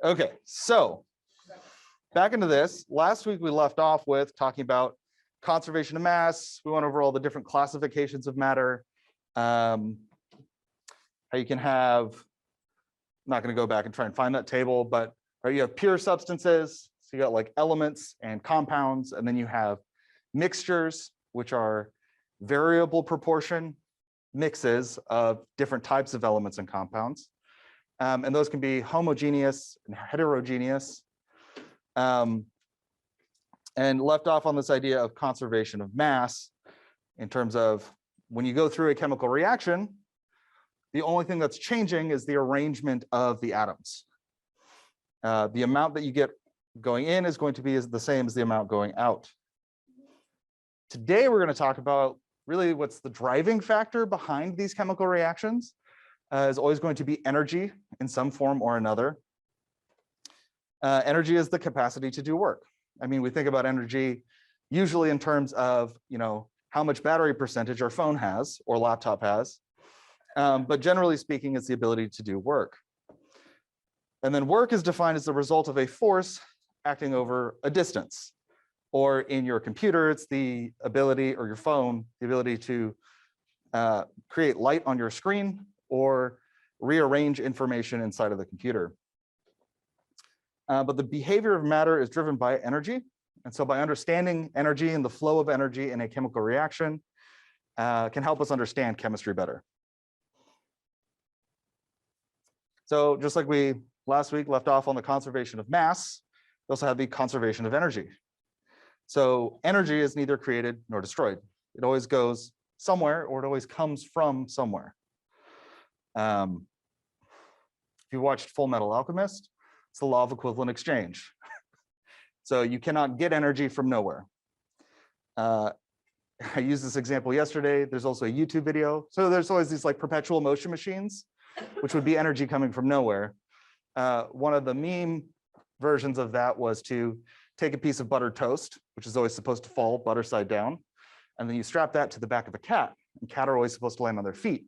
Okay, so back into this. Last week we left off with talking about conservation of mass. We went over all the different classifications of matter. How you can have, I'm not going to go back and try and find that table, but right, you have pure substances. So you got like elements and compounds, and then you have mixtures, which are variable proportion mixes of different types of elements and compounds. And those can be homogeneous and heterogeneous. And left off on this idea of conservation of mass in terms of when you go through a chemical reaction, the only thing that's changing is the arrangement of the atoms. The amount that you get going in is going to be the same as the amount going out. Today, we're going to talk about really what's the driving factor behind these chemical reactions. Is always going to be energy in some form or another. Energy is the capacity to do work. I mean, we think about energy usually in terms of, how much battery percentage our phone has or laptop has. But generally speaking, it's the ability to do work. And then work is defined as the result of a force acting over a distance. Or in your computer, it's the ability, or your phone, the ability to create light on your screen or rearrange information inside of the computer. But the behavior of matter is driven by energy. And so by understanding energy and the flow of energy in a chemical reaction can help us understand chemistry better. So just like we last week left off on the conservation of mass, we also have the conservation of energy. So energy is neither created nor destroyed. It always goes somewhere, or it always comes from somewhere. If you watched Full Metal Alchemist, it's the law of equivalent exchange. So you cannot get energy from nowhere. I used this example yesterday. There's also a YouTube video. So there's always these like perpetual motion machines, which would be energy coming from nowhere. One of the meme versions of that was to take a piece of buttered toast, which is always supposed to fall butter side down, and then you strap that to the back of a cat. And cat are always supposed to land on their feet.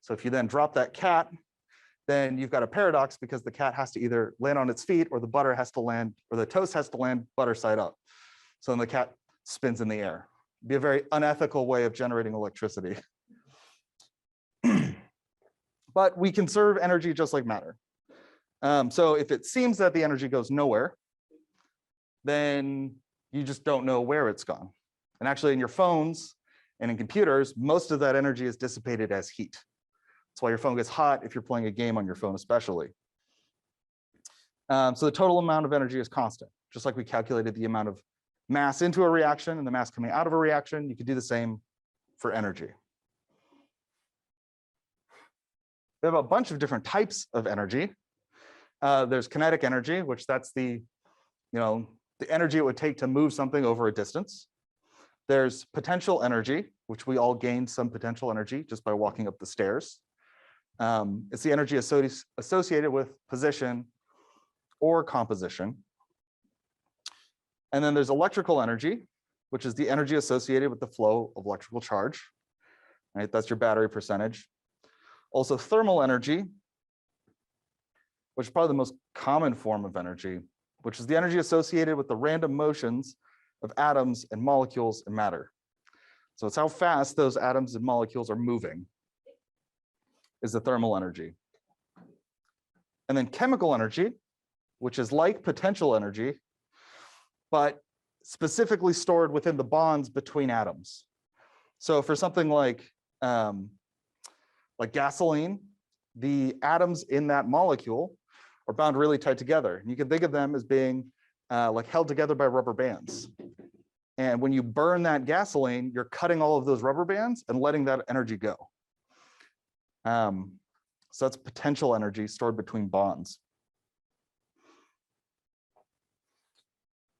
So if you then drop that cat, then you've got a paradox because the cat has to either land on its feet or the butter has to land, or the toast has to land butter side up. So then the cat spins in the air. It'd be a very unethical way of generating electricity. But we conserve energy just like matter. So if it seems that the energy goes nowhere, then you just don't know where it's gone. And actually in your phones and in computers, most of that energy is dissipated as heat. That's why your phone gets hot if you're playing a game on your phone especially. So the total amount of energy is constant. Just like we calculated the amount of mass into a reaction and the mass coming out of a reaction, you could do the same for energy. We have a bunch of different types of energy. There's kinetic energy, which that's the energy it would take to move something over a distance. There's potential energy, which we all gain some potential energy just by walking up the stairs. It's the energy associated with position or composition. And then there's electrical energy, which is the energy associated with the flow of electrical charge. Right? That's your battery percentage. Also thermal energy, which is probably the most common form of energy, which is the energy associated with the random motions of atoms and molecules in matter. So it's how fast those atoms and molecules are moving is the thermal energy. And then chemical energy, which is like potential energy, but specifically stored within the bonds between atoms. So for something like gasoline, the atoms in that molecule are bound really tight together. And you can think of them as being like held together by rubber bands. And when you burn that gasoline, you're cutting all of those rubber bands and letting that energy go. So that's potential energy stored between bonds.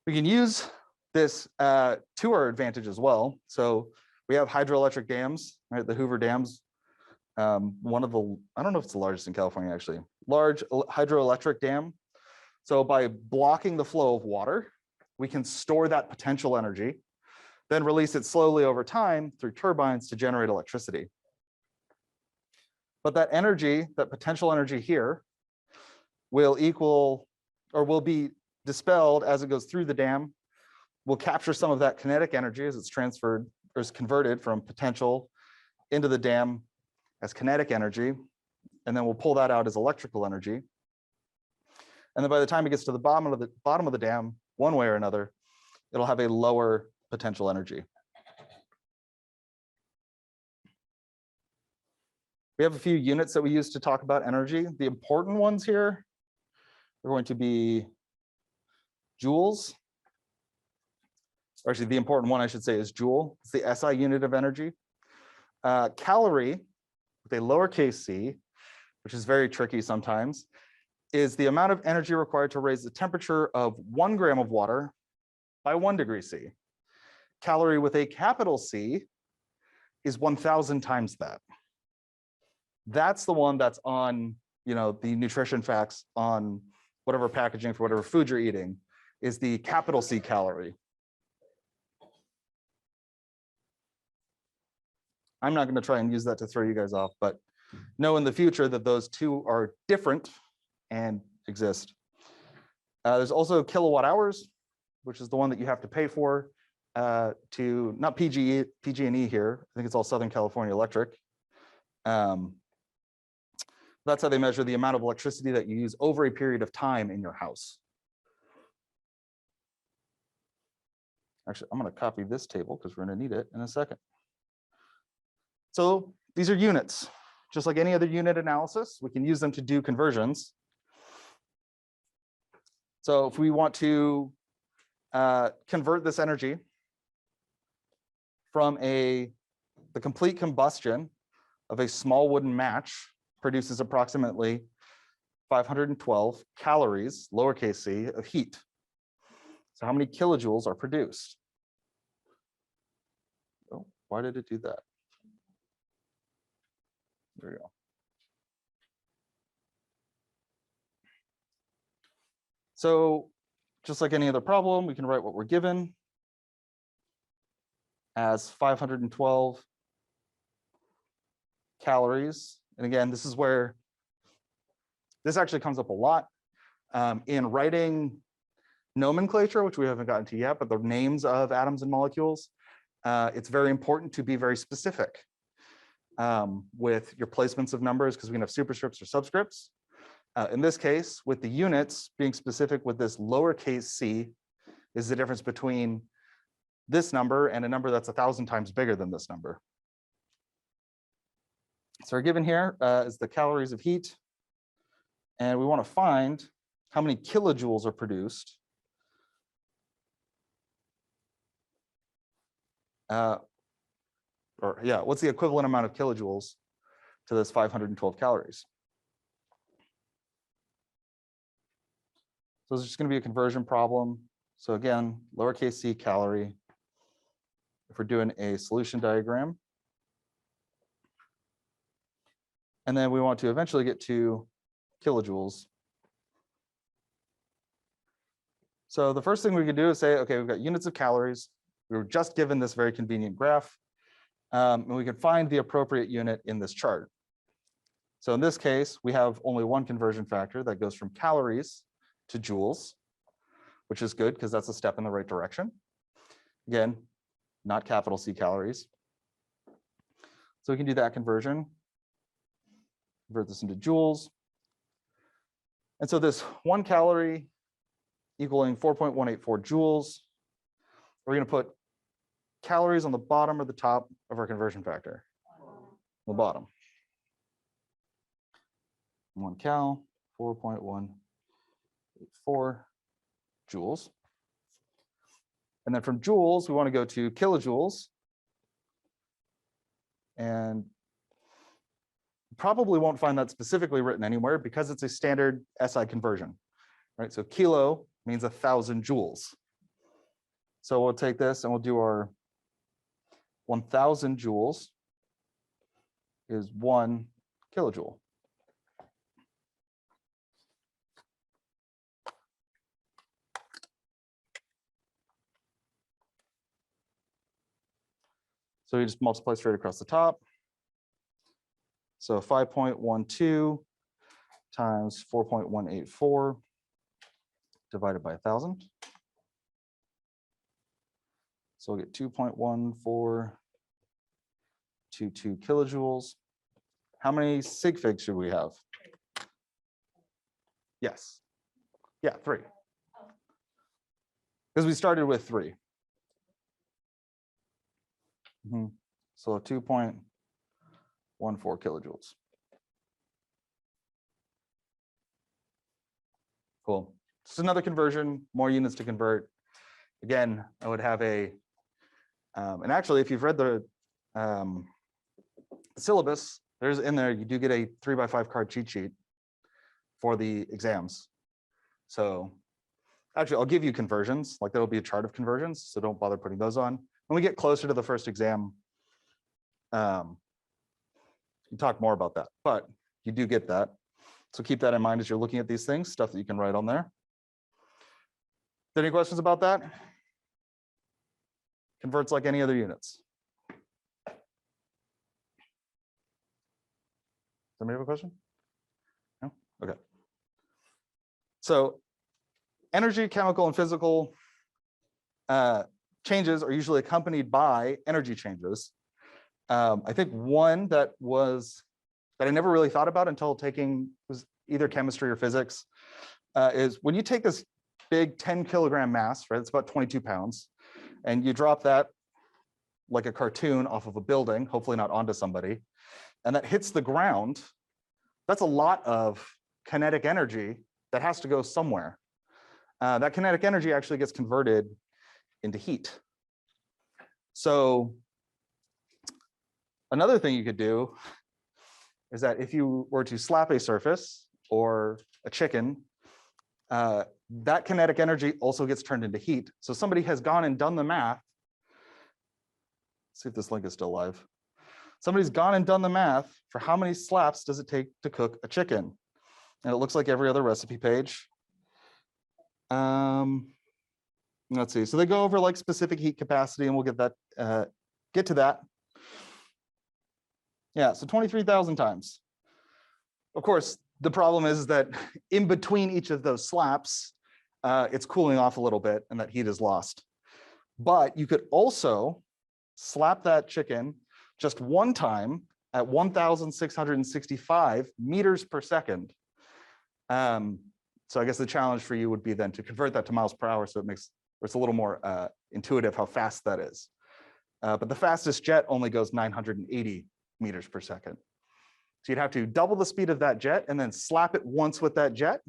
We can use this to our advantage as well. So we have hydroelectric dams, right? The Hoover Dams. One of the, I don't know if it's the largest in California actually, large hydroelectric dam. So by blocking the flow of water, we can store that potential energy, then release it slowly over time through turbines to generate electricity. But that energy, that potential energy here, will equal or will be dispelled as it goes through the dam. We'll capture some of that kinetic energy as it's transferred or is converted from potential into the dam as kinetic energy. And then we'll pull that out as electrical energy. And then by the time it gets to the bottom of the dam, one way or another, it'll have a lower potential energy. We have a few units that we use to talk about energy. The important ones here are going to be joules. Or actually, the important one I should say is joule. It's the SI unit of energy. Calorie, with a lowercase c, which is very tricky sometimes, is the amount of energy required to raise the temperature of 1 gram of water by 1 degree C. Calorie with a capital C is 1,000 times that. That's the one that's on, the nutrition facts on whatever packaging for whatever food you're eating, is the capital C calorie. I'm not going to try and use that to throw you guys off, but know in the future that those two are different and exist. There's also kilowatt hours, which is the one that you have to pay for to, not PG&E here, I think it's all Southern California Electric. That's how they measure the amount of electricity that you use over a period of time in your house. Actually, I'm going to copy this table because we're going to need it in a second. So these are units. Just like any other unit analysis, we can use them to do conversions. So if we want to convert this energy from the complete combustion of a small wooden match produces approximately 512 calories, lowercase c, of heat. So how many kilojoules are produced? Oh, why did it do that? There we go. So just like any other problem, we can write what we're given as 512 calories. And again, this is where this actually comes up a lot in writing nomenclature, which we haven't gotten to yet, but the names of atoms and molecules. It's very important to be very specific with your placements of numbers because we can have superscripts or subscripts. In this case, with the units, being specific with this lowercase c is the difference between this number and a number that's 1,000 times bigger than this number. So our given here is the calories of heat, and we want to find how many kilojoules are produced what's the equivalent amount of kilojoules to this 512 calories? So it's just going to be a conversion problem. So again, lowercase c calorie. If we're doing a solution diagram, and then we want to eventually get to kilojoules. So the first thing we could do is say, okay, we've got units of calories. We were just given this very convenient graph, and we can find the appropriate unit in this chart. So in this case, we have only one conversion factor that goes from calories to joules, which is good because that's a step in the right direction. Again, not capital C calories. So we can do that conversion, convert this into joules. And so this 1 calorie equaling 4.184 joules, we're going to put calories on the bottom or the top of our conversion factor. The bottom. 1 cal, 4.184 joules. And then from joules, we want to go to kilojoules. And probably won't find that specifically written anywhere because it's a standard SI conversion, right? So kilo means 1,000 joules. So we'll take this and we'll do our 1,000 joules is 1 kilojoule. So we just multiply straight across the top. So 5.12 times 4.184 divided by 1,000. So we'll get 2.1422 kilojoules. How many sig figs should we have? Yes. Yeah, 3. Because we started with 3. So 2.14 kilojoules. Cool. Just another conversion, more units to convert. Again, I would have a, and actually, if you've read the syllabus, there's in there, you do get a 3x5 card cheat sheet for the exams. So actually, I'll give you conversions, like there'll be a chart of conversions, so don't bother putting those on. When we get closer to the first exam, you talk more about that, but you do get that. So keep that in mind as you're looking at these things, stuff that you can write on there. Any questions about that? Converts like any other units. Somebody have a question? No? Okay. So energy, chemical, and physical changes are usually accompanied by energy changes. I think one that I never really thought about until taking was either chemistry or physics is when you take this big 10 kilogram mass, right? It's about 22 pounds, and you drop that like a cartoon off of a building, hopefully not onto somebody, and that hits the ground. That's a lot of kinetic energy that has to go somewhere. That kinetic energy actually gets converted into heat. So another thing you could do is that if you were to slap a surface or a chicken, that kinetic energy also gets turned into heat. So somebody has gone and done the math. Let's see if this link is still live. Somebody's gone and done the math for how many slaps does it take to cook a chicken. And it looks like every other recipe page. Let's see. So they go over like specific heat capacity, and we'll get that get to that. Yeah, so 23,000 times. Of course, the problem is that in between each of those slaps, it's cooling off a little bit and that heat is lost. But you could also slap that chicken just one time at 1,665 meters per second. So I guess the challenge for you would be then to convert that to miles per hour, so it's a little more intuitive how fast that is. But the fastest jet only goes 980 meters per second. So you'd have to double the speed of that jet and then slap it once with that jet,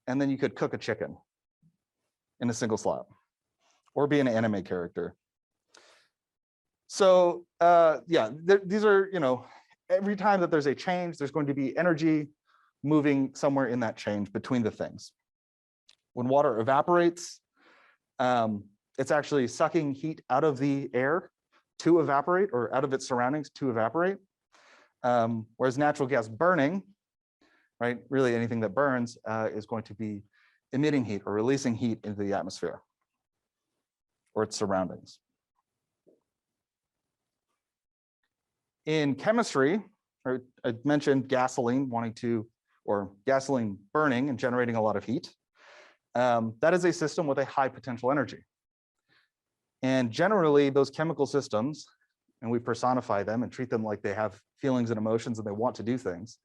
and then you could cook a chicken in a single slap, or be an anime character. So yeah, these are, every time that there's a change, there's going to be energy moving somewhere in that change between the things. When water evaporates, it's actually sucking heat out of the air to evaporate, or out of its surroundings to evaporate. Whereas natural gas burning, right, really anything that burns is going to be emitting heat or releasing heat into the atmosphere or its surroundings. In chemistry, I mentioned gasoline gasoline burning and generating a lot of heat. That is a system with a high potential energy. And generally, those chemical systems, and we personify them and treat them like they have feelings and emotions and they want to do things,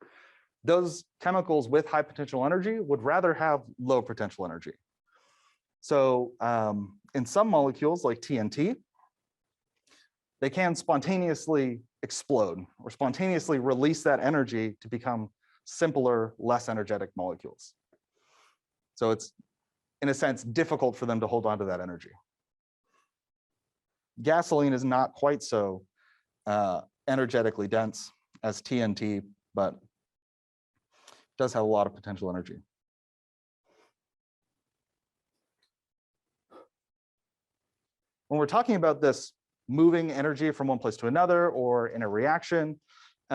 those chemicals with high potential energy would rather have low potential energy. So in some molecules like TNT, they can spontaneously explode or spontaneously release that energy to become simpler, less energetic molecules. So it's, in a sense, difficult for them to hold on to that energy. Gasoline is not quite so energetically dense as TNT, but does have a lot of potential energy. When we're talking about this moving energy from one place to another or in a reaction,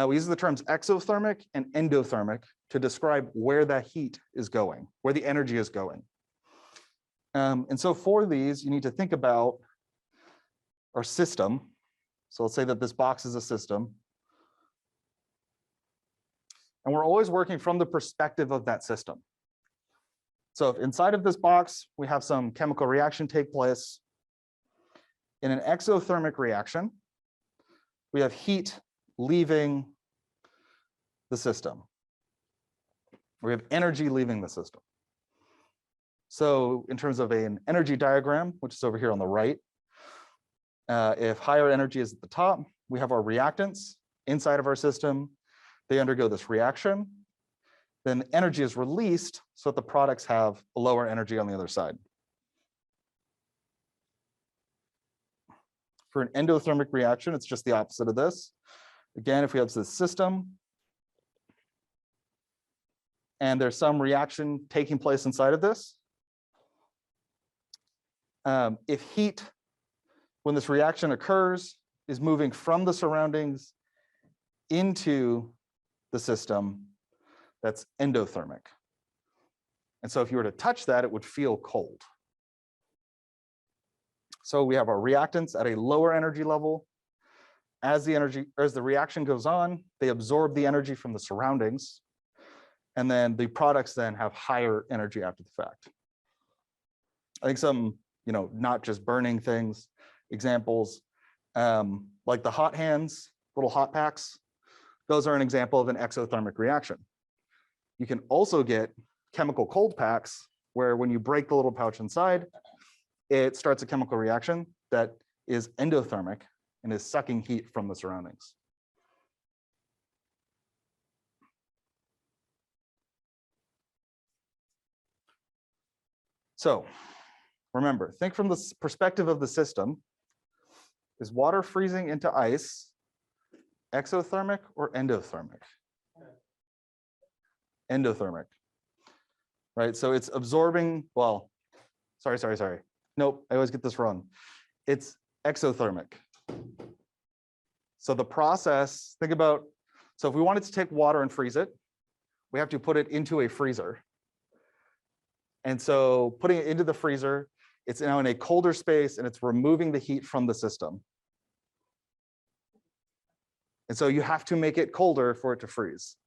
we use the terms exothermic and endothermic to describe where that heat is going, where the energy is going. And so for these, you need to think about our system. So let's say that this box is a system. And we're always working from the perspective of that system. So if inside of this box, we have some chemical reaction take place. In an exothermic reaction, we have heat leaving the system. We have energy leaving the system. So in terms of an energy diagram, which is over here on the right, if higher energy is at the top, we have our reactants inside of our system. They undergo this reaction. Then energy is released so that the products have a lower energy on the other side. For an endothermic reaction, it's just the opposite of this. Again, if we have this system and there's some reaction taking place inside of this, if heat, when this reaction occurs, is moving from the surroundings into the system, that's endothermic. And so if you were to touch that, it would feel cold. So we have our reactants at a lower energy level. As the reaction goes on, they absorb the energy from the surroundings. And then the products then have higher energy after the fact. I think some, not just burning things, examples, like the hot hands, little hot packs, those are an example of an exothermic reaction. You can also get chemical cold packs where when you break the little pouch inside, it starts a chemical reaction that is endothermic and is sucking heat from the surroundings. So remember, think from the perspective of the system. Is water freezing into ice exothermic or endothermic? Endothermic, right? So it's absorbing, well, sorry. Nope, I always get this wrong. It's exothermic. So the process, think about, so if we wanted to take water and freeze it, we have to put it into a freezer. And so putting it into the freezer, it's now in a colder space and it's removing the heat from the system. And so you have to make it colder for it to freeze.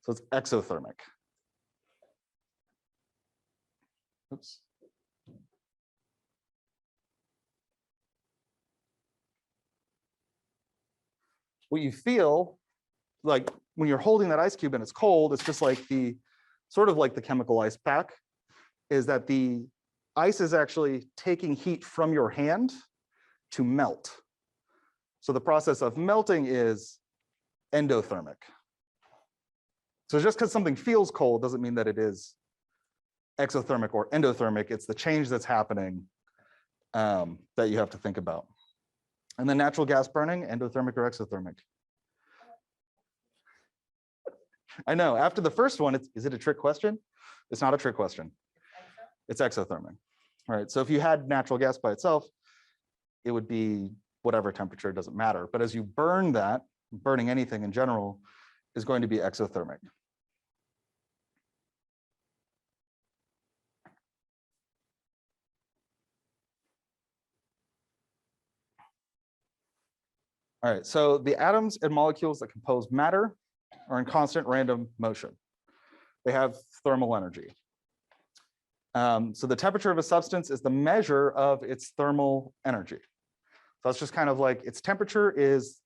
So it's exothermic. Oops. What you feel like when you're holding that ice cube and it's cold, it's just like sort of like the chemical ice pack, is that the ice is actually taking heat from your hand to melt. So the process of melting is endothermic. So just because something feels cold doesn't mean that it is exothermic or endothermic. It's the change that's happening that you have to think about. And then natural gas burning, endothermic or exothermic? I know, after the first one, is it a trick question? It's not a trick question. It's exothermic. All right, so if you had natural gas by itself, it would be whatever temperature, it doesn't matter. But as you burn that, burning anything in general is going to be exothermic. All right, so the atoms and molecules that compose matter are in constant random motion. They have thermal energy. So the temperature of a substance is the measure of its thermal energy. So it's just kind of like its temperature is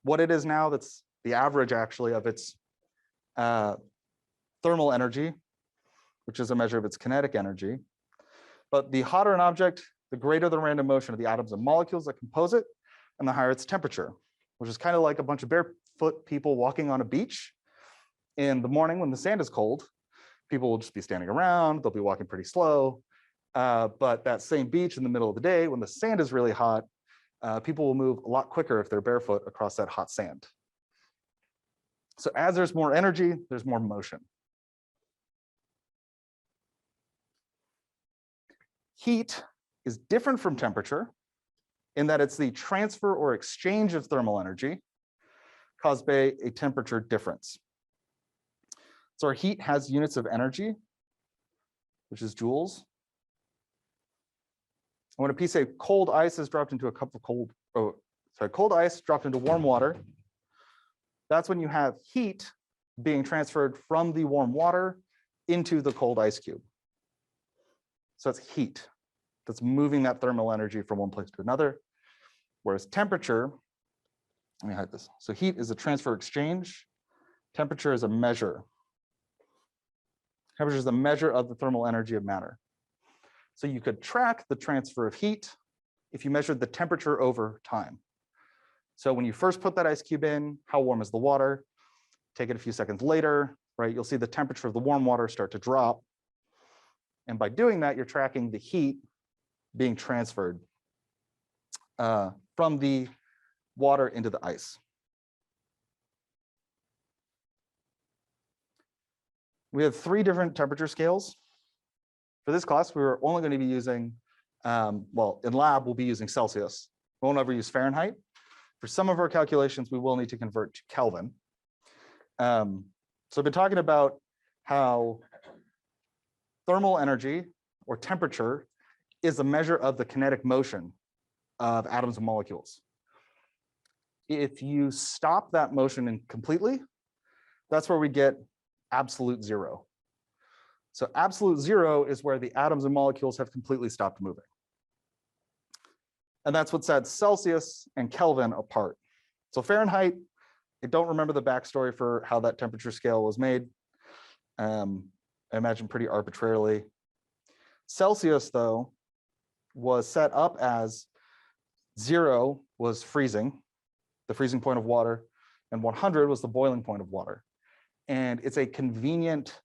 what it is now. That's the average actually of its thermal energy, which is a measure of its kinetic energy. But the hotter an object, the greater the random motion of the atoms and molecules that compose it, and the higher its temperature, which is kind of like a bunch of barefoot people walking on a beach in the morning when the sand is cold. People will just be standing around, they'll be walking pretty slow. But that same beach in the middle of the day, when the sand is really hot, people will move a lot quicker if they're barefoot across that hot sand. So as there's more energy, there's more motion. Heat is different from temperature in that it's the transfer or exchange of thermal energy caused by a temperature difference. So our heat has units of energy, which is joules. When a piece of cold ice is dropped into a cup of cold ice dropped into warm water, that's when you have heat being transferred from the warm water into the cold ice cube. So it's heat that's moving that thermal energy from one place to another. Whereas temperature, let me hide this. So heat is a transfer exchange. Temperature is a measure. Temperature is a measure of the thermal energy of matter. So you could track the transfer of heat if you measured the temperature over time. So when you first put that ice cube in, how warm is the water? Take it a few seconds later, right? You'll see the temperature of the warm water start to drop. And by doing that, you're tracking the heat being transferred from the water into the ice. We have 3 different temperature scales. For this class, we're only going to be using, well, in lab, we'll be using Celsius. We won't ever use Fahrenheit. For some of our calculations, we will need to convert to Kelvin. So I've been talking about how thermal energy or temperature is a measure of the kinetic motion of atoms and molecules. If you stop that motion completely, that's where we get absolute zero. So absolute zero is where the atoms and molecules have completely stopped moving. And that's what sets Celsius and Kelvin apart. So Fahrenheit, I don't remember the backstory for how that temperature scale was made. I imagine pretty arbitrarily. Celsius, though, was set up as 0 was freezing, the freezing point of water, and 100 was the boiling point of water. And it's a convenient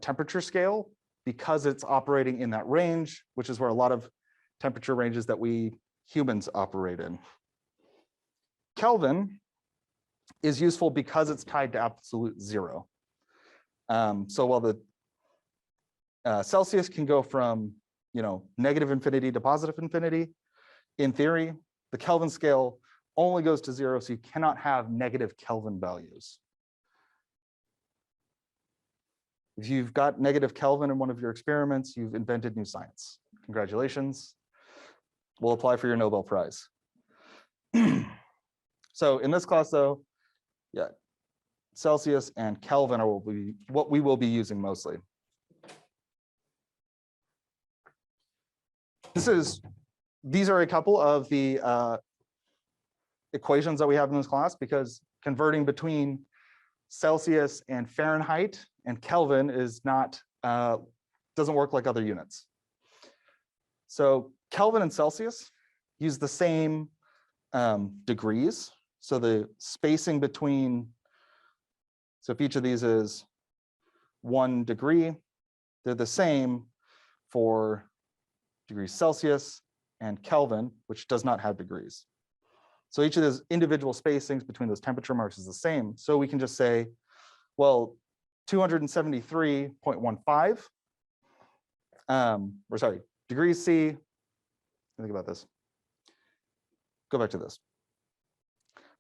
temperature scale because it's operating in that range, which is where a lot of temperature ranges that we humans operate in. Kelvin is useful because it's tied to absolute 0. So while the Celsius can go from negative infinity to positive infinity, in theory, the Kelvin scale only goes to 0, so you cannot have negative Kelvin values. If you've got negative Kelvin in one of your experiments, you've invented new science. Congratulations. We'll apply for your Nobel Prize. So in this class, though, yeah, Celsius and Kelvin are what we will be using mostly. These are a couple of the equations that we have in this class, because converting between Celsius and Fahrenheit and Kelvin is not, doesn't work like other units. So Kelvin and Celsius use the same degrees. So the spacing between, so if each of these is 1 degree, they're the same for degrees Celsius and Kelvin, which does not have degrees. So each of those individual spacings between those temperature marks is the same. So we can just say, well, 273.15, or sorry, degrees C, think about this. Go back to this.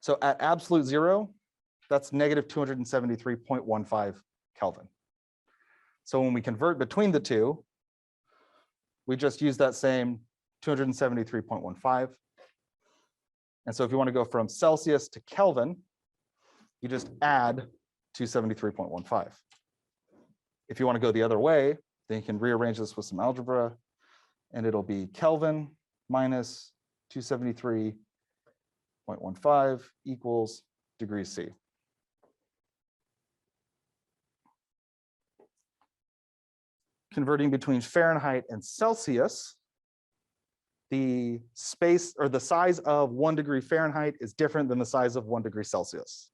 So at absolute 0, that's negative 273.15 Kelvin. So when we convert between the two, we just use that same 273.15. And so if you want to go from Celsius to Kelvin, you just add 273.15. If you want to go the other way, then you can rearrange this with some algebra, and it'll be Kelvin minus 273.15 equals degrees C. Converting between Fahrenheit and Celsius, the space or the size of 1 degree Fahrenheit is different than the size of 1 degree Celsius.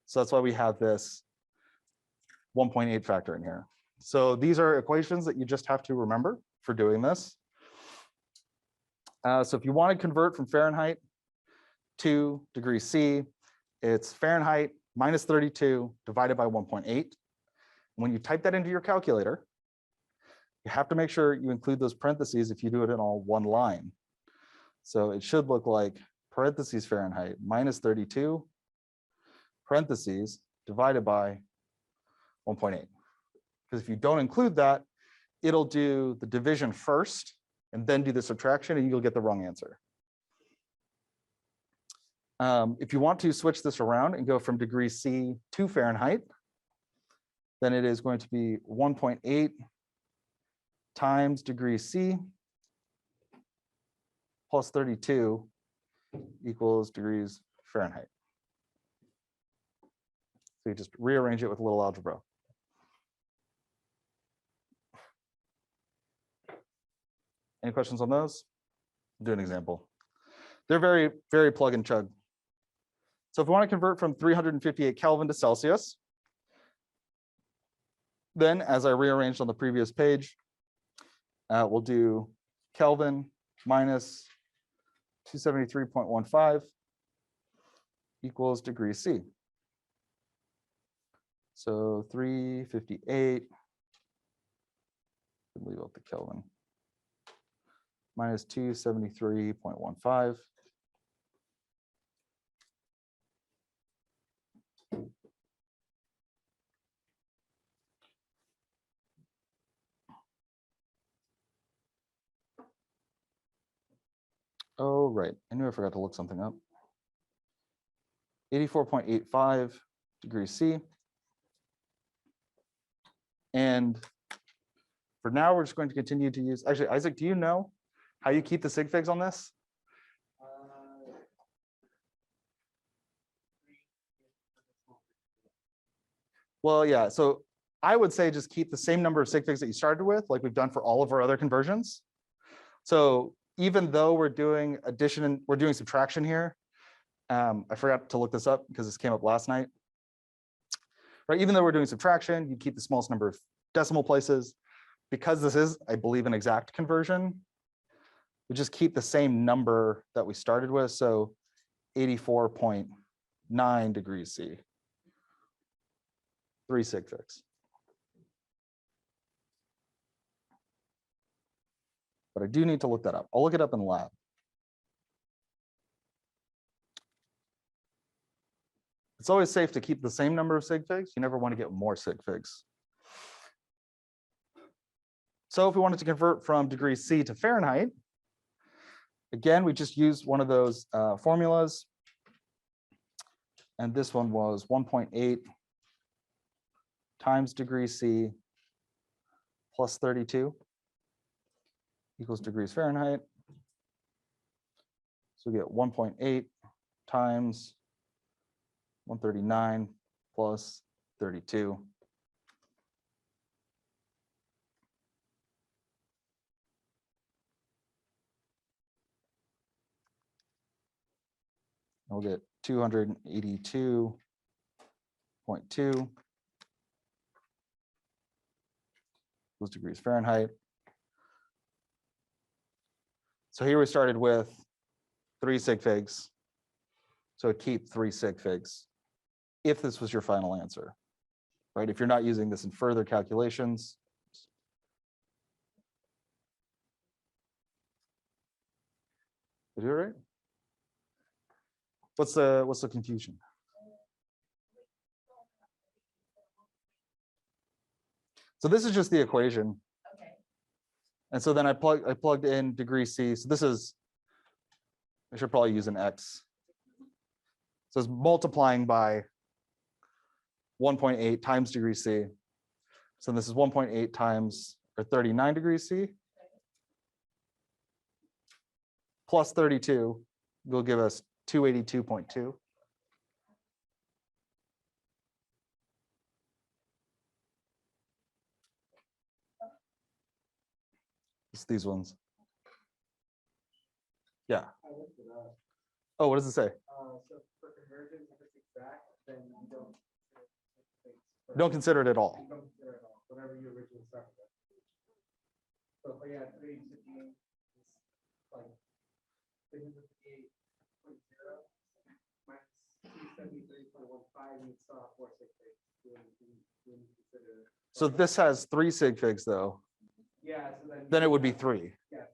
So that's why we have this 1.8 factor in here. So these are equations that you just have to remember for doing this. So if you want to convert from Fahrenheit to degrees C, it's Fahrenheit minus 32 divided by 1.8. When you type that into your calculator, you have to make sure you include those parentheses if you do it in all one line. So it should look like parentheses Fahrenheit minus 32 parentheses divided by 1.8. Because if you don't include that, it'll do the division first and then do the subtraction, and you'll get the wrong answer. If you want to switch this around and go from degrees C to Fahrenheit, then it is going to be 1.8 times degree C plus 32 equals degrees Fahrenheit. So you just rearrange it with a little algebra. Any questions on those? I'll do an example. They're very, very plug and chug. So if we want to convert from 358 Kelvin to Celsius, then as I rearranged on the previous page, we'll do Kelvin minus 273.15 equals degree C. So 358, leave out the Kelvin, minus 273.15. Oh, right. I knew I forgot to look something up. 84.85 degrees C. And for now, we're just going to continue to use, actually, Isaac, do you know how you keep the sig figs on this? Well, yeah, so I would say just keep the same number of sig figs that you started with, like we've done for all of our other conversions. So even though we're doing addition and we're doing subtraction here, I forgot to look this up because this came up last night. Right, even though we're doing subtraction, you keep the smallest number of decimal places. Because this is, I believe, an exact conversion, we just keep the same number that we started with. So 84.9 degrees C, 3 sig figs. But I do need to look that up. I'll look it up in the lab. It's always safe to keep the same number of sig figs. You never want to get more sig figs. So if we wanted to convert from degrees C to Fahrenheit, again, we just used one of those formulas. And this one was 1.8 times degrees C plus 32 equals degrees Fahrenheit. So we get 1.8 times 139 plus 32. We'll get 282.2 equals degrees Fahrenheit. So here we started with 3 sig figs. So keep 3 sig figs if this was your final answer, right? If you're not using this in further calculations. Did you do it right? What's the confusion? So this is just the equation. Okay. And so then I plugged in degree C. So this is, I should probably use an X. So it's multiplying by 1.8 times degree C. So this is 1.8 times, or 39 degrees C, plus 32 will give us 282.2. It's these ones. Yeah. Oh, what does it say? So for conversions, if it's exact, then you Don't consider it at all. you don't consider it all, whatever you originally started with. So if I had 358, it's like 358.0 minus 273.15, you still have 4 sig figs. You wouldn't consider it. So this has 3 sig figs though. Yeah, so Then it would be 3. Yeah,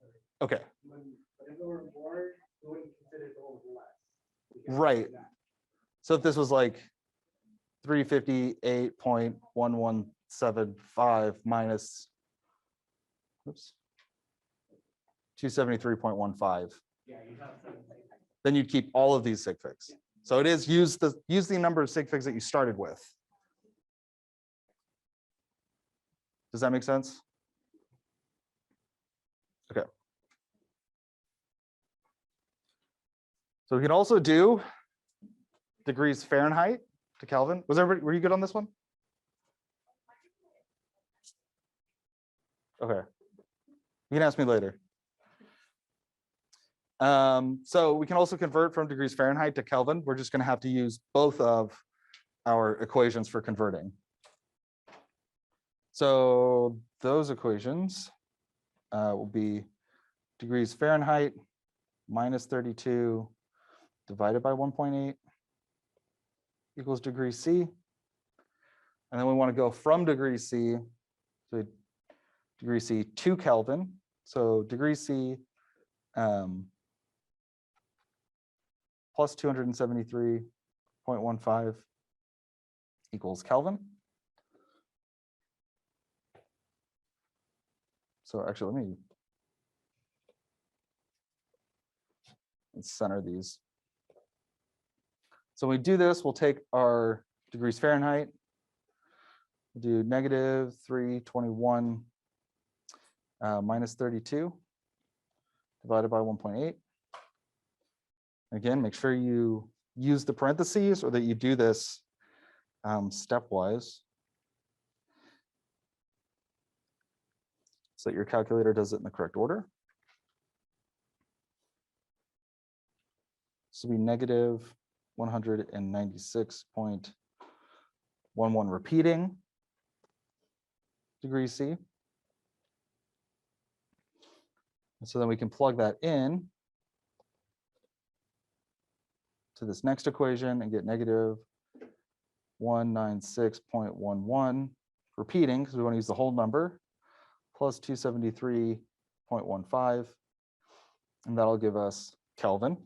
Okay. but if there were more, you wouldn't consider it all less. Because Right. of that. So So if this was like 358.1175 minus, oops, 273.15, yeah, you have 7 sig figs. then you'd keep all of these sig figs. So it is use the number of sig figs that you started with. Does that make sense? So we can also do degrees Fahrenheit to Kelvin. Was everybody, were you good on this one? Okay. You can ask me later. So we can also convert from degrees Fahrenheit to Kelvin. We're just going to have to use both of our equations for converting. So those equations will be degrees Fahrenheit minus 32 divided by 1.8 equals degree C. And then we want to go from degree C to degree C to Kelvin. So degree C plus 273.15 equals Kelvin. So actually, let's center these. So when we do this, we'll take our degrees Fahrenheit, we'll do negative 321 minus 32 divided by 1.8. Again, make sure you use the parentheses or that you do this stepwise so that your calculator does it in the correct order. This will be negative 196.11 repeating degree C. And so then we can plug that in to this next equation and get negative 196.11 repeating because we want to use the whole number plus 273.15, and that'll give us Kelvin.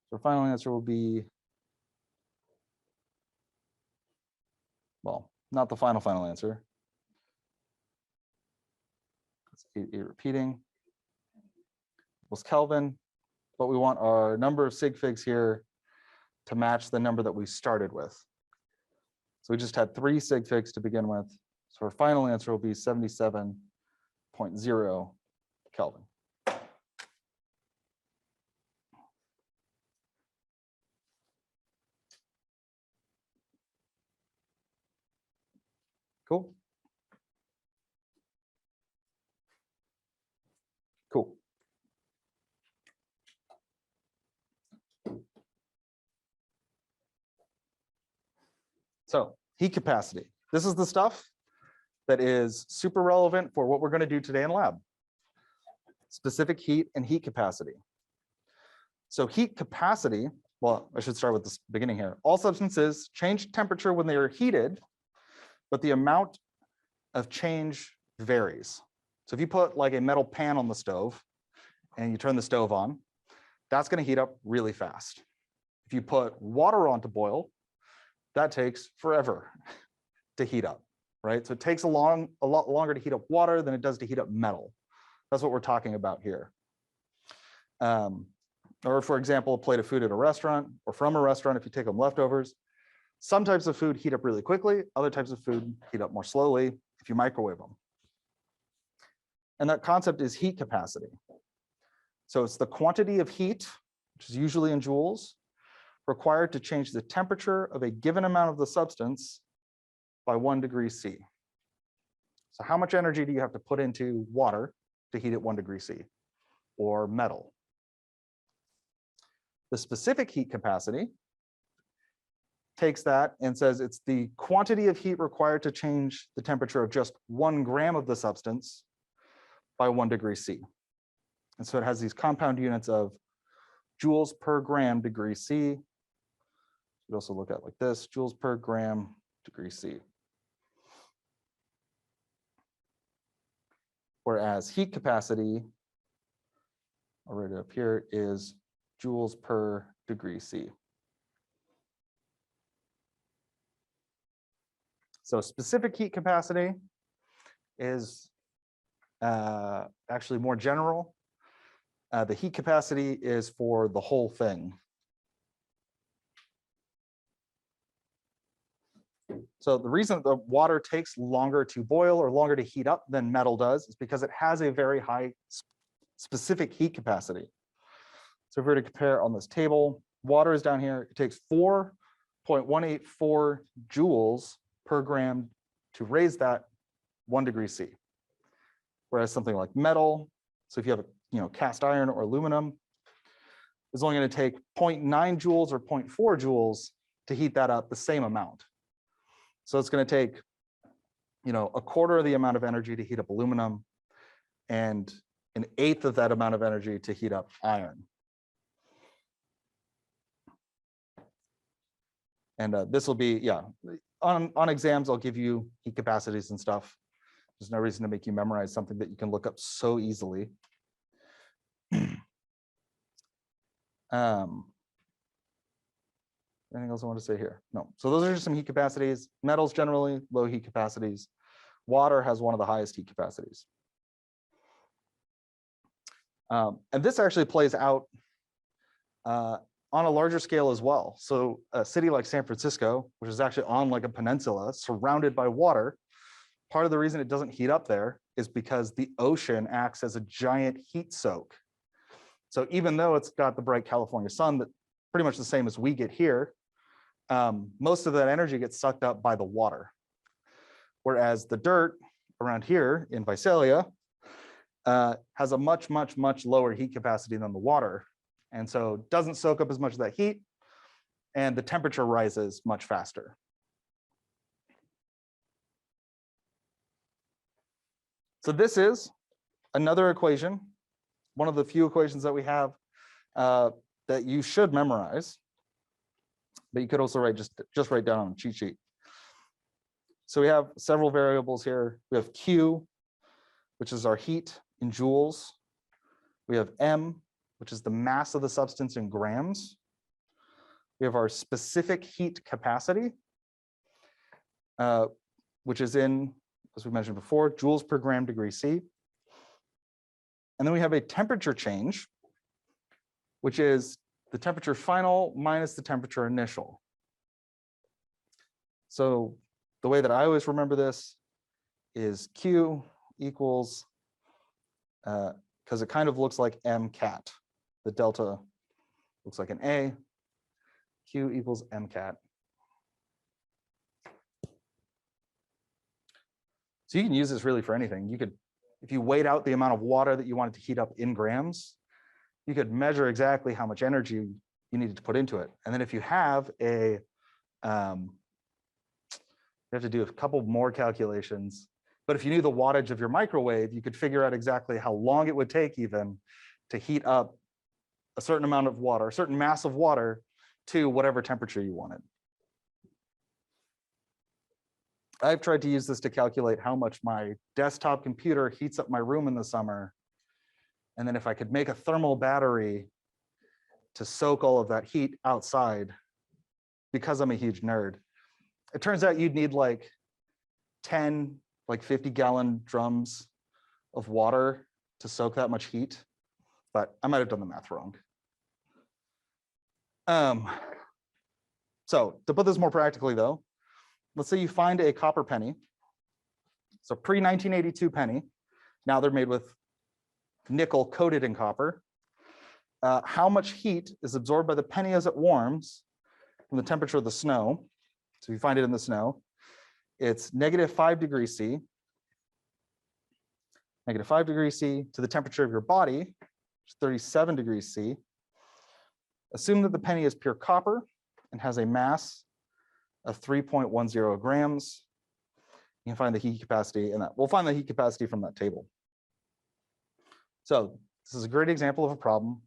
So our final answer will be, well, not the final answer. It's 8 repeating equals Kelvin, but we want our number of sig figs here to match the number that we started with. So we just had 3 sig figs to begin with. So our final answer will be 77.0 Kelvin. Cool. Cool. So heat capacity. This is the stuff that is super relevant for what we're going to do today in lab. Specific heat and heat capacity. So heat capacity, well, I should start with this beginning here. All substances change temperature when they are heated, but the amount of change varies. So if you put like a metal pan on the stove and you turn the stove on, that's going to heat up really fast. If you put water on to boil, that takes forever to heat up, right? So it takes a lot longer to heat up water than it does to heat up metal. That's what we're talking about here. Or for example, a plate of food at a restaurant or from a restaurant, if you take them leftovers, some types of food heat up really quickly, other types of food heat up more slowly if you microwave them. And that concept is heat capacity. So it's the quantity of heat, which is usually in joules, required to change the temperature of a given amount of the substance by 1 degree C. So how much energy do you have to put into water to heat at 1 degree C or metal? The specific heat capacity takes that and says it's the quantity of heat required to change the temperature of just 1 gram of the substance by 1 degree C. And so it has these compound units of joules per gram degree C. You also look at like this, joules per gram degree C. Whereas heat capacity, I'll write it up here, is joules per degree C. So specific heat capacity is actually more general. The heat capacity is for the whole thing. So the reason the water takes longer to boil or longer to heat up than metal does is because it has a very high specific heat capacity. So if we were to compare on this table, water is down here. It takes 4.184 joules per gram to raise that 1 degree C. Whereas something like metal, so if you have a cast iron or aluminum, is only going to take 0.9 joules or 0.4 joules to heat that up the same amount. So it's going to take, a quarter of the amount of energy to heat up aluminum and an eighth of that amount of energy to heat up iron. And this will be, on exams, I'll give you heat capacities and stuff. There's no reason to make you memorize something that you can look up so easily. Anything else I want to say here? No. So those are just some heat capacities. Metals generally low heat capacities. Water has one of the highest heat capacities. And this actually plays out on a larger scale as well. So a city like San Francisco, which is actually on like a peninsula surrounded by water, part of the reason it doesn't heat up there is because the ocean acts as a giant heat soak. So even though it's got the bright California sun that pretty much the same as we get here, most of that energy gets sucked up by the water. Whereas the dirt around here in Visalia has a much, much, much lower heat capacity than the water. And so doesn't soak up as much of that heat, and the temperature rises much faster. So this is another equation, one of the few equations that we have that you should memorize, but you could also write just write down on a cheat sheet. So we have several variables here. We have Q, which is our heat in joules. We have M, which is the mass of the substance in grams. We have our specific heat capacity, which is in, as we mentioned before, joules per gram degree C. And then we have a temperature change, which is the temperature final minus the temperature initial. So the way that I always remember this is Q equals, because it kind of looks like M cat. The delta looks like an A. Q equals M cat. So you can use this really for anything. You could, if you weighed out the amount of water that you wanted to heat up in grams, you could measure exactly how much energy you needed to put into it. And then if you have a, you have to do a couple more calculations, but if you knew the wattage of your microwave, you could figure out exactly how long it would take even to heat up a certain amount of water, a certain mass of water to whatever temperature you wanted. I've tried to use this to calculate how much my desktop computer heats up my room in the summer. And then if I could make a thermal battery to soak all of that heat outside, because I'm a huge nerd, it turns out you'd need like 10, like 50-gallon drums of water to soak that much heat, but I might have done the math wrong. So to put this more practically though, let's say you find a copper penny. So pre-1982 penny, now they're made with nickel coated in copper. How much heat is absorbed by the penny as it warms from the temperature of the snow? So you find it in the snow. It's -5 degrees C. -5 degrees C to the temperature of your body, which is 37 degrees C. Assume that the penny is pure copper and has a mass of 3.10 grams. You can find the heat capacity in that. We'll find the heat capacity from that table. So this is a great example of a problem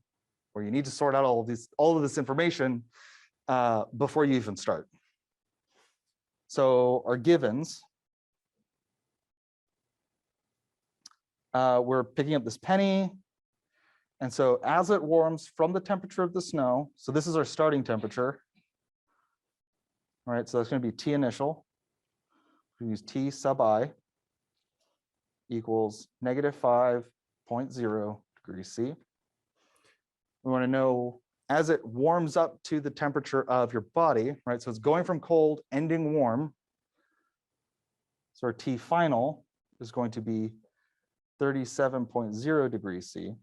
where you need to sort out all of this information before you even start. So our givens, we're picking up this penny. And so as it warms from the temperature of the snow, so this is our starting temperature. All right, so that's going to be T initial. We use T sub I equals -5.0 degrees C. We want to know as it warms up to the temperature of your body, right? So it's going from cold, ending warm. So our T final is going to be 37.0 degrees C.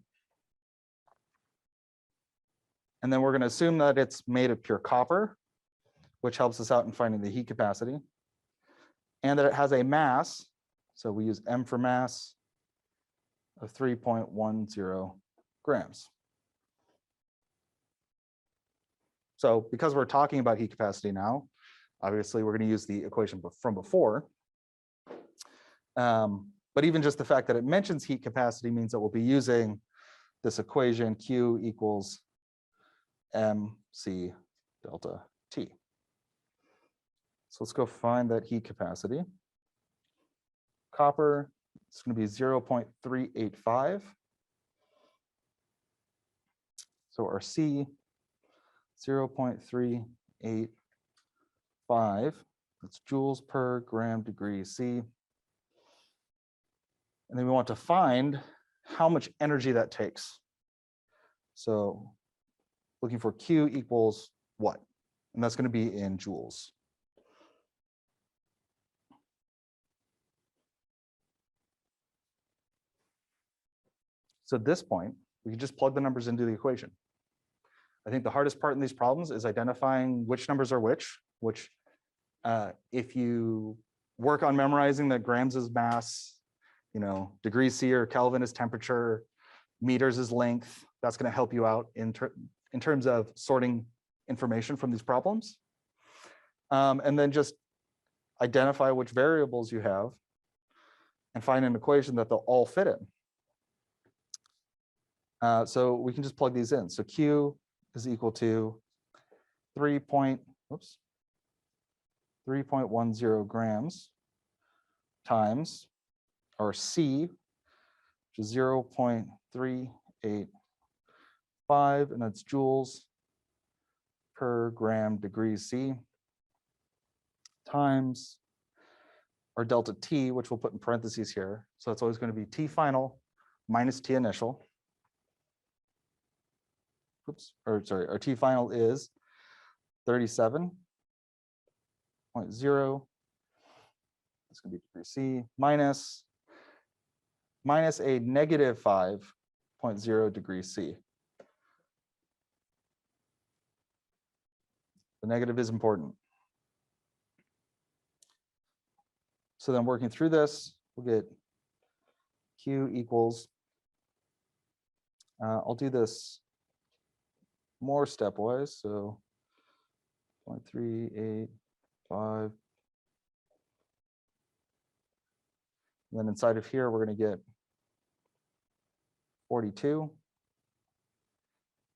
And then we're going to assume that it's made of pure copper, which helps us out in finding the heat capacity, and that it has a mass, so we use M for mass, of 3.10 grams. So because we're talking about heat capacity now, obviously we're going to use the equation from before. But even just the fact that it mentions heat capacity means that we'll be using this equation Q equals mc delta T. So let's go find that heat capacity. Copper, it's going to be 0.385. So our C, 0.385. That's joules per gram degree C. And then we want to find how much energy that takes. So looking for Q equals what? And that's going to be in joules. So at this point, we can just plug the numbers into the equation. I think the hardest part in these problems is identifying which numbers are which if you work on memorizing that grams is mass, degrees C or Kelvin is temperature, meters is length, that's going to help you out in terms of sorting information from these problems. And then just identify which variables you have and find an equation that they'll all fit in. So we can just plug these in. So Q is equal to 3.10 grams times our C, which is 0.385, and that's joules per gram degrees C, times our delta T, which we'll put in parentheses here. So it's always going to be T final minus T initial. Our T final is 37.0. It's going to be degree C minus a negative 5.0 degrees C. The negative is important. So then working through this, we'll get Q equals, I'll do this more stepwise, so 0.385. And then inside of here, we're going to get 42.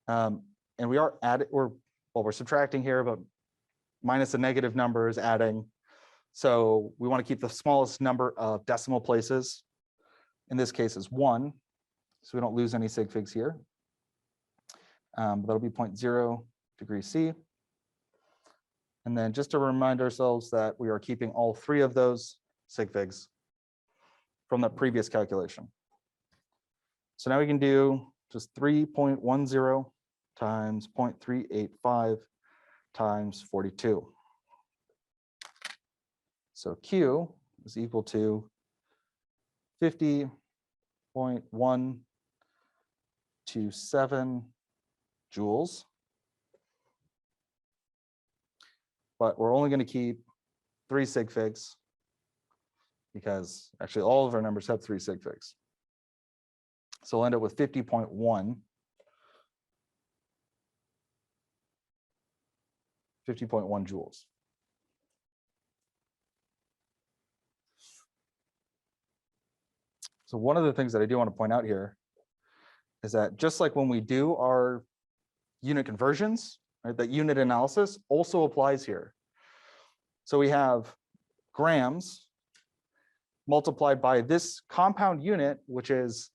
And we are we're subtracting here, but minus the negative number is adding. So we want to keep the smallest number of decimal places. In this case is 1, so we don't lose any sig figs here. That'll be 0.0 degrees C. And then just to remind ourselves that we are keeping all 3 of those sig figs from the previous calculation. So now we can do just 3.10 times 0.385 times 42. So Q is equal to 50.127 joules. But we're only going to keep 3 sig figs because actually all of our numbers have 3 sig figs. So we'll end up with 50.1 joules. So one of the things that I do want to point out here is that just like when we do our unit conversions, right, that unit analysis also applies here. So we have grams multiplied by this compound unit, which has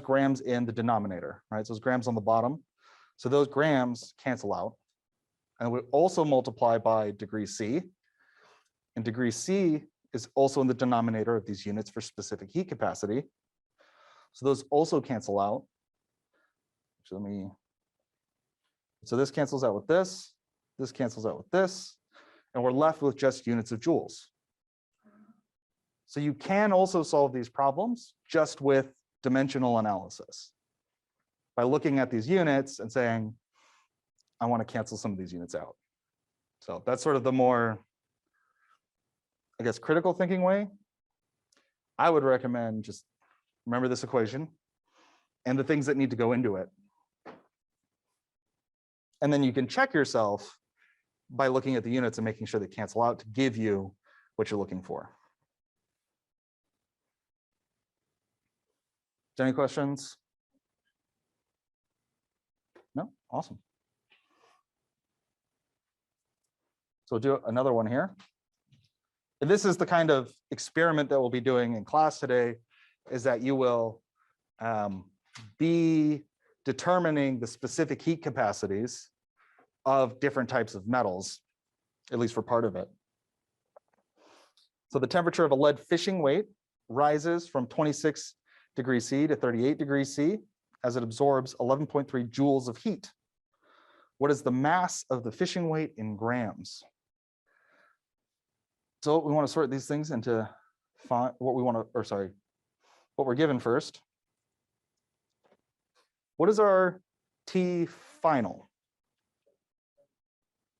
grams in the denominator, right? So those grams on the bottom. So those grams cancel out. And we also multiply by degree C. And degree C is also in the denominator of these units for specific heat capacity. So those also cancel out. So this cancels out with this cancels out with this, and we're left with just units of joules. So you can also solve these problems just with dimensional analysis by looking at these units and saying, I want to cancel some of these units out. So that's sort of the more, I guess, critical thinking way. I would recommend just remember this equation and the things that need to go into it. And then you can check yourself by looking at the units and making sure they cancel out to give you what you're looking for. Any questions? No? Awesome. So we'll do another one here. And this is the kind of experiment that we'll be doing in class today, is that you will be determining the specific heat capacities of different types of metals, at least for part of it. So the temperature of a lead fishing weight rises from 26 degrees C to 38 degrees C as it absorbs 11.3 joules of heat. What is the mass of the fishing weight in grams? So we want to sort these things into what we're given first. What is our T final?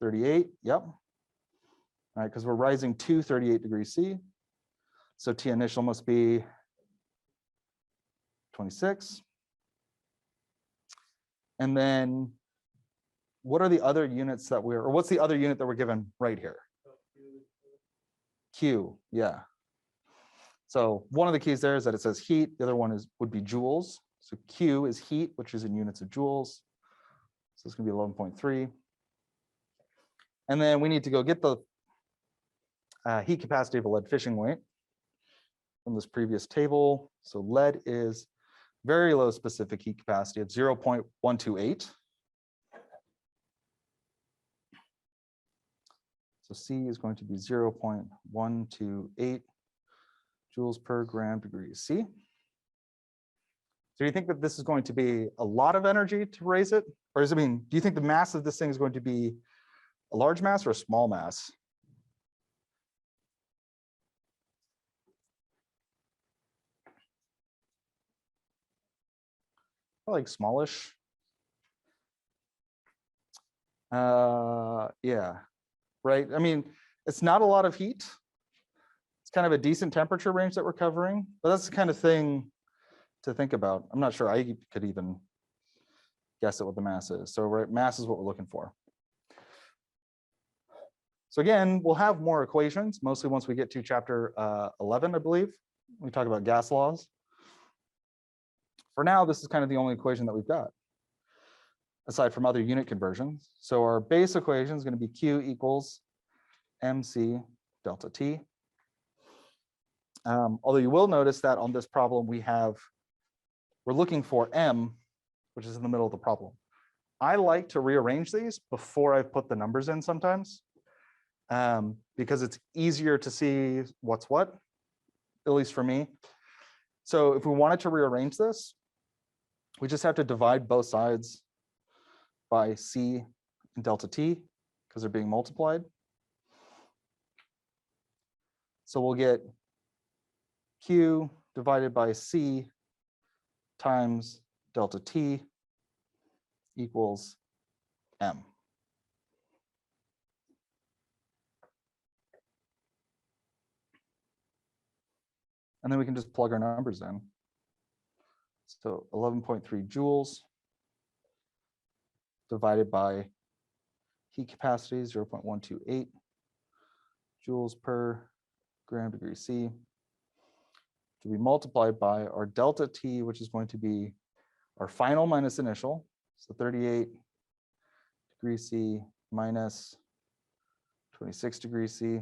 38, yep. All right, because we're rising to 38 degrees C. So T initial must be 26. And then what are the other units that or what's the other unit that we're given right here? Q, yeah. So one of the keys there is that it says heat. The other one would be joules. So Q is heat, which is in units of joules. So it's going to be 11.3. And then we need to go get the heat capacity of a lead fishing weight from this previous table. So lead is very low specific heat capacity of 0.128. So C is going to be 0.128 joules per gram degree C. So do you think that this is going to be a lot of energy to raise it? Or do you think the mass of this thing is going to be a large mass or a small mass? Like smallish. Yeah, right. I mean, it's not a lot of heat. It's kind of a decent temperature range that we're covering, but that's the kind of thing to think about. I'm not sure I could even guess at what the mass is. So right, mass is what we're looking for. So again, we'll have more equations, mostly once we get to chapter 11, I believe. We talk about gas laws. For now, this is kind of the only equation that we've got, aside from other unit conversions. So our base equation is going to be Q equals mc delta T. Although you will notice that on this problem, we're looking for M, which is in the middle of the problem. I like to rearrange these before I put the numbers in sometimes, because it's easier to see what's what, at least for me. So if we wanted to rearrange this, we just have to divide both sides by C and delta T, because they're being multiplied. So we'll get Q divided by C times delta T equals M. And then we can just plug our numbers in. So 11.3 joules divided by heat capacity, 0.128 joules per gram degree C, to be multiplied by our delta T, which is going to be our final minus initial. So 38 degrees C minus 26 degrees C.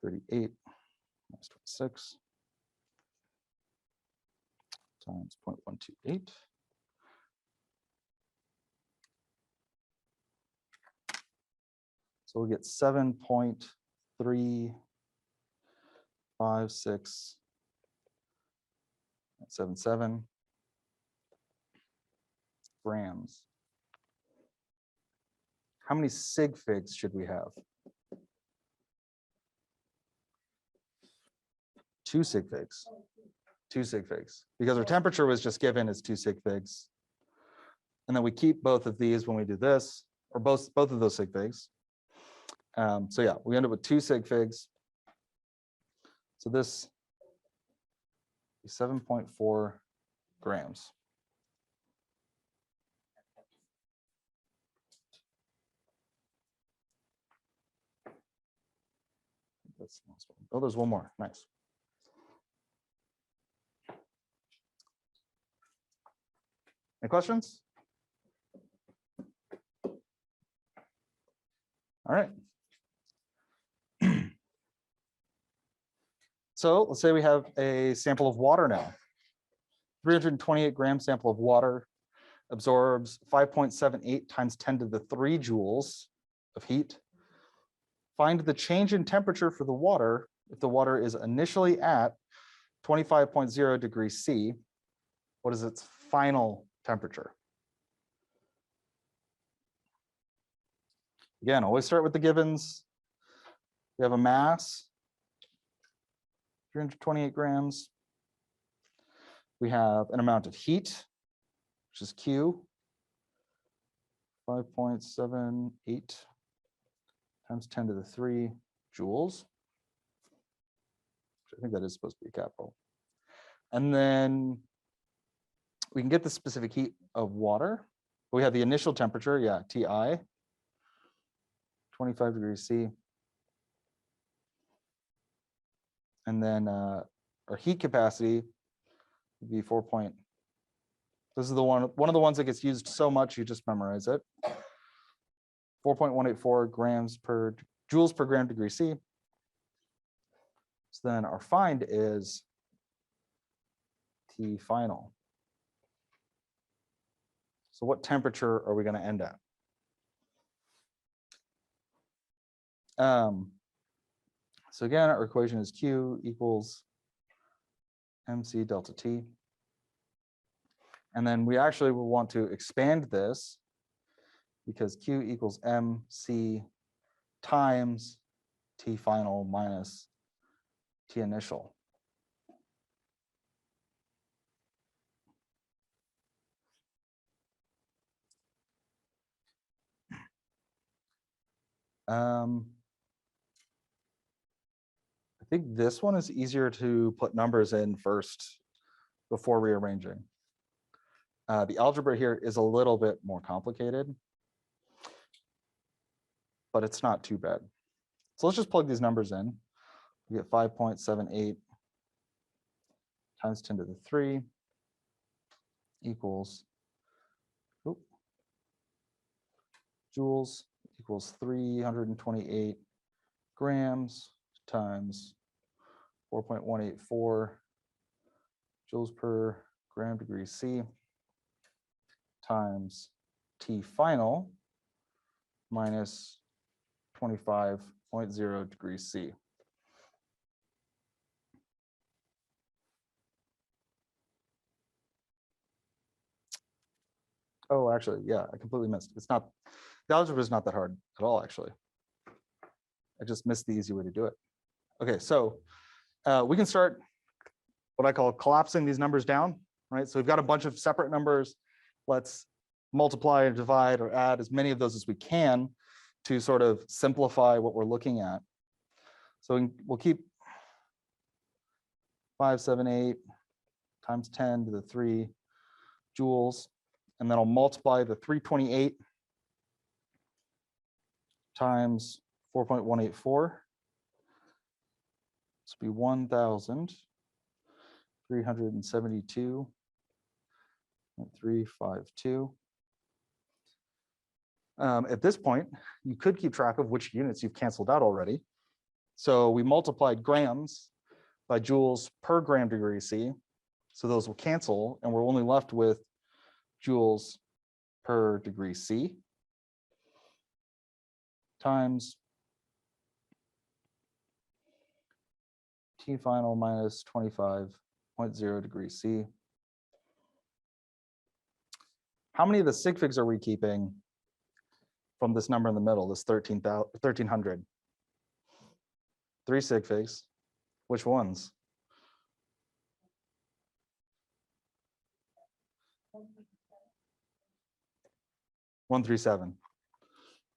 .38 minus 26 times 0.128. So we'll get 7.35677 grams. how many sig figs should we have? 2 sig figs. 2 sig figs, because our temperature was just given as 2 sig figs. And then we keep both of these when we do this, or both of those sig figs. So yeah, we end up with 2 sig figs. So this is 7.4 grams. That's the last one. Oh, there's one more. Nice. Any questions? All right. So let's say we have a sample of water now. 328 gram sample of water absorbs 5.78 times 10 to the 3 joules of heat. Find the change in temperature for the water if the water is initially at 25.0 degrees C. What is its final temperature? Again, always start with the givens. We have a mass, 328 grams. We have an amount of heat, which is Q, 5.78 times 10 to the 3 joules. I think that is supposed to be a capital. And then we can get the specific heat of water. We have the initial temperature, yeah, TI, 25 degrees C. And then our heat capacity would be 4. This is the one of the ones that gets used so much, you just memorize it. 4.184 joules per gram degree C. So then our find is T final. So what temperature are we going to end at? So again, our equation is Q equals MC delta T. And then we actually will want to expand this because Q equals MC times T final minus T initial. I think this one is easier to put numbers in first before rearranging. The algebra here is a little bit more complicated, but it's not too bad. So let's just plug these numbers in. We get 5.78 times 10 to the 3 equals joules equals 328 grams times 4.184 joules per gram degree C times T final minus 25.0 degrees C. Oh, actually, yeah, I completely missed. It's not, the algebra is not that hard at all, actually. I just missed the easy way to do it. Okay, so we can start what I call collapsing these numbers down, right? So we've got a bunch of separate numbers. Let's multiply or divide or add as many of those as we can to sort of simplify what we're looking at. So we'll keep 578 times 10 to the 3 joules, and then I'll multiply the 328 times 4.184. This will be 1,372.352. At this point, you could keep track of which units you've canceled out already. So we multiplied grams by joules per gram degree C. So those will cancel, and we're only left with joules per degree C times T final minus 25.0 degrees C. How many of the sig figs are we keeping? from this number in the middle, this 1300. 3 sig figs. Which ones? One, 3, 7.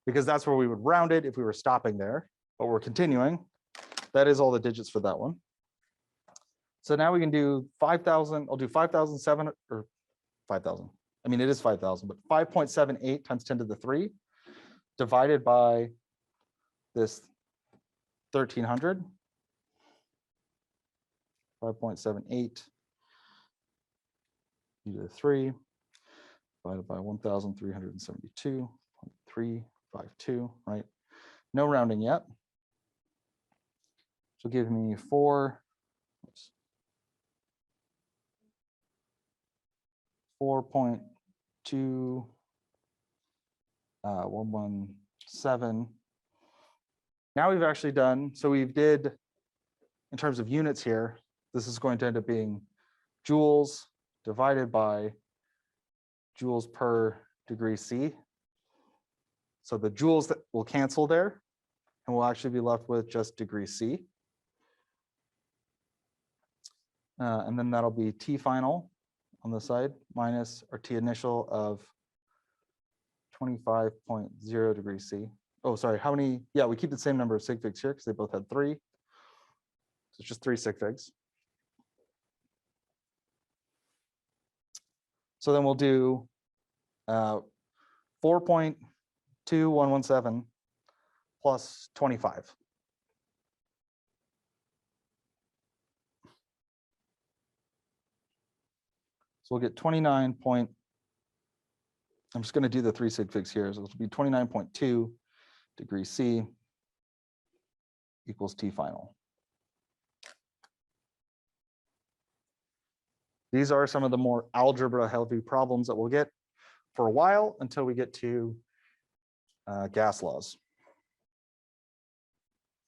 Because that's where we would round it if we were stopping there, but we're continuing. That is all the digits for that one. So now we can do 5,000. I'll do 5,007 or 5,000. I mean, it is 5,000, but 5.78 times 10 to the 3 divided by this 1,300. 5.78 to the 3 divided by 1,372.352, right? No rounding yet. So give me 4.2117. Now we've actually done, so we've did, in terms of units here, this is going to end up being joules divided by joules per degree C. So the joules that will cancel there, and we'll actually be left with just degree C. And then that'll be T final on the side minus our T initial of 25.0 degrees C. Oh, sorry, how many? Yeah, we keep the same number of sig figs here because they both had 3. So it's just 3 sig figs. So then we'll do 4.2117 plus 25. So we'll get 29 point, I'm just going to do the 3 sig figs here. So it'll be 29.2 degrees C equals T final. These are some of the more algebra heavy problems that we'll get for a while until we get to gas laws.